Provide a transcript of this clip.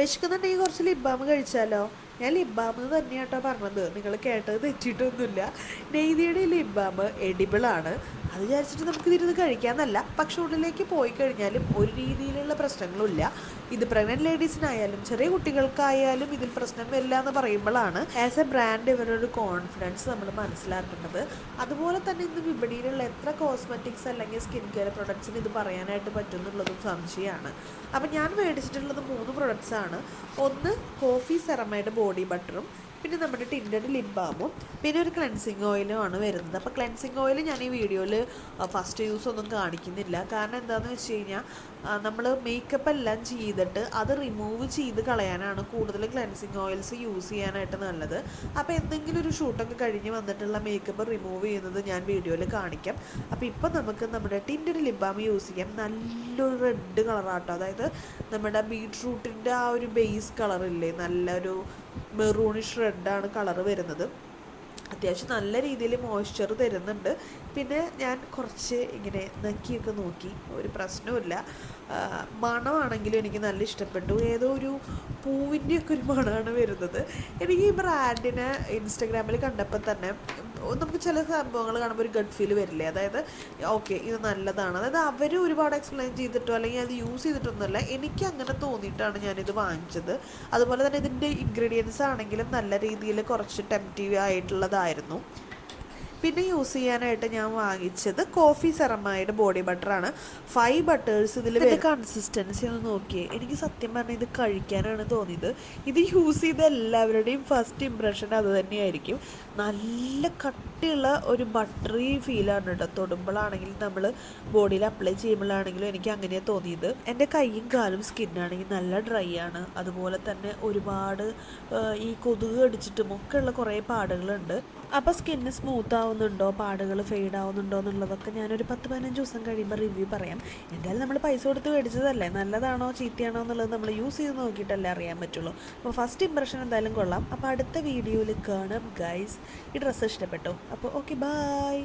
വിശക്കുന്നുണ്ടെങ്കിൽ കുറച്ച് lip balm കഴിച്ചാലോ? ഞാൻ lip balm തന്നെയാട്ടോ പറഞ്ഞത്, നിങ്ങൾ കേട്ടത് തെറ്റിയിട്ടൊന്നുമില്ല. നെയ്തിയുടെ ലിപ് ബാം എഡിബിളാണ്. അത് വിചാരിച്ചിട്ട് നമുക്കിതിരുന്ന് കഴിക്കാമെന്നല്ല, പക്ഷെ ഉള്ളിലേക്ക് പോയി കഴിഞ്ഞാലും ഒരു രീതിയിലുള്ള പ്രശ്നങ്ങളുമില്ല. ഇത് പ്രഗ്നൻറ്റ് ലേഡീസിനായാലും ചെറിയ കുട്ടികൾക്കായാലും ഇതിൽ പ്രശ്നം വരില്ല എന്ന് പറയുമ്പോഴാണ് ആസ് എ ബ്രാൻഡ് ഇവരൊരു കോൺഫിഡൻസ് നമ്മൾ മനസ്സിലാക്കുന്നത്. അതുപോലെ തന്നെ ഇന്ന് വിപണിയിലുള്ള എത്ര കോസ്മെറ്റിക്സ് അല്ലെങ്കിൽ സ്കിൻ കെയർ പ്രൊഡക്ട്സിന് ഇത് പറയാനായിട്ട് പറ്റും എന്നുള്ളതും സംശയമാണ്. അപ്പം ഞാൻ മേടിച്ചിട്ടുള്ളത് 3 പ്രൊഡക്ട്സാണ്. ഒന്ന് കോഫി സെറമൈഡ് ബോഡി ബട്ടറും, പിന്നെ നമ്മുടെ ടിൻഡഡ് ലിപ് ബാമും, പിന്നെ ഒരു ക്ലെൻസിങ് ഓയിലും ആണ് വരുന്നത്. അപ്പോൾ ക്ലെൻസിങ് ഓയിൽ ഞാൻ ഈ വീഡിയോയിൽ ഫസ്റ്റ് യൂസ് ഒന്നും കാണിക്കുന്നില്ല. കാരണം എന്താണെന്ന് വെച്ച് കഴിഞ്ഞാൽ നമ്മൾ മേക്കപ്പ് എല്ലാം ചെയ്തിട്ട് അത് റിമൂവ് ചെയ്ത് കളയാനാണ് കൂടുതൽ ക്ലെൻസിങ് ഓയിൽസ് യൂസ് ചെയ്യാനായിട്ട് നല്ലത്. അപ്പോൾ എന്തെങ്കിലും ഒരു ഷൂട്ടൊക്കെ കഴിഞ്ഞ് വന്നിട്ടുള്ള മേക്കപ്പ് റിമൂവ് ചെയ്യുന്നത് ഞാൻ വീഡിയോയിൽ കാണിക്കാം. അപ്പോൾ ഇപ്പോൾ നമുക്ക് നമ്മുടെ ടിൻഡഡ് ലിപ് ബാം യൂസ് ചെയ്യാം. നല്ലൊരു റെഡ് കളറാട്ടോ, അതായത് നമ്മുടെ ബീട്രൂട്ടിൻ്റെ ആ ഒരു ബേസ് കളറില്ലേ, നല്ലൊരു മെറൂണിഷ് റെഡാണ് കളറ് വരുന്നത്. അത്യാവശ്യം നല്ല രീതിയിൽ മോയ്സ്ചർ തരുന്നുണ്ട്. പിന്നെ ഞാൻ കുറച്ച് ഇങ്ങനെ നക്കിയൊക്കെ നോക്കി, ഒരു പ്രശ്നവുമില്ല. മണമാണെങ്കിലും എനിക്ക് നല്ല ഇഷ്ടപ്പെട്ടു. ഏതോ ഒരു പൂവിൻ്റെയൊക്കെ ഒരു മണമാണ് വരുന്നത്. എനിക്ക് ഈ ബ്രാൻഡിനെ ഇൻസ്റ്റഗ്രാമിൽ കണ്ടപ്പോൾ തന്നെ നമുക്ക് ചില സംഭവങ്ങൾ കാണുമ്പോൾ ഒരു ഗഡ് ഫീൽ വരില്ലേ, അതായത് ഓക്കെ ഇത് നല്ലതാണ്, അതായത് അവർ ഒരുപാട് എക്സ്പ്ലെയിൻ ചെയ്തിട്ടോ അല്ലെങ്കിൽ അത് യൂസ് ചെയ്തിട്ടൊന്നുമല്ല, എനിക്ക് അങ്ങനെ തോന്നിയിട്ടാണ് ഞാനിത് വാങ്ങിച്ചത്. അതുപോലെ തന്നെ ഇതിൻ്റെ ഇൻഗ്രീഡിയൻസ് ആണെങ്കിലും നല്ല രീതിയിൽ കുറച്ച് ടെംപ്റ്റീവ് ആയിട്ടുള്ളതായിരുന്നു. പിന്നെ യൂസ് ചെയ്യാനായിട്ട് ഞാൻ വാങ്ങിച്ചത് കോഫി സെറമൈഡ് ബോഡി ബട്ടറാണ്. 5 ബട്ടേഴ്സ് ഇതിൽ കൺസിസ്റ്റൻസി ഒന്ന് നോക്കിയേ. എനിക്ക് സത്യം പറഞ്ഞാൽ ഇത് കഴിക്കാനാണ് തോന്നിയത്. ഇത് യൂസ് ചെയ്ത എല്ലാവരുടെയും ഫസ്റ്റ് ഇംപ്രഷൻ അത് തന്നെയായിരിക്കും. നല്ല കട്ടിയുള്ള ഒരു ബട്ടറി ഫീലാണ് കേട്ടോ. തൊടുമ്പോഴാണെങ്കിലും നമ്മൾ ബോഡിയിൽ അപ്ലൈ ചെയ്യുമ്പോഴാണെങ്കിലും എനിക്ക് അങ്ങനെയാണ് തോന്നിയത്. എൻ്റെ കൈയും കാലും സ്കിന്നാണെങ്കിൽ നല്ല ഡ്രൈ ആണ്. അതുപോലെ തന്നെ ഒരുപാട് ഈ കൊതുക് കടിച്ചിട്ടും ഒക്കെ ഉള്ള കുറേ പാടുകളുണ്ട്. അപ്പോൾ സ്കിന്ന് സ്മൂത്ത് ആവുന്നുണ്ടോ, പാടുകൾ ഫെയ്ഡ് ആവുന്നുണ്ടോ എന്നുള്ളതൊക്കെ ഞാനൊരു 10-15 ദിവസം കഴിയുമ്പോൾ റിവ്യൂ പറയാം. എന്തായാലും നമ്മൾ പൈസ കൊടുത്ത് മേടിച്ചതല്ലേ, നല്ലതാണോ ചീത്തയാണോ എന്നുള്ളത് നമ്മൾ യൂസ് ചെയ്ത് നോക്കിയിട്ടല്ലേ അറിയാൻ പറ്റുള്ളൂ. അപ്പോൾ ഫസ്റ്റ് ഇംപ്രഷൻ എന്തായാലും കൊള്ളാം. അപ്പോൾ അടുത്ത വീഡിയോയിൽ കാണാം ഗൈസ്. ഈ ഡ്രസ്സ് ഇഷ്ടപ്പെട്ടോ? അപ്പോൾ ഓക്കെ, ബൈ.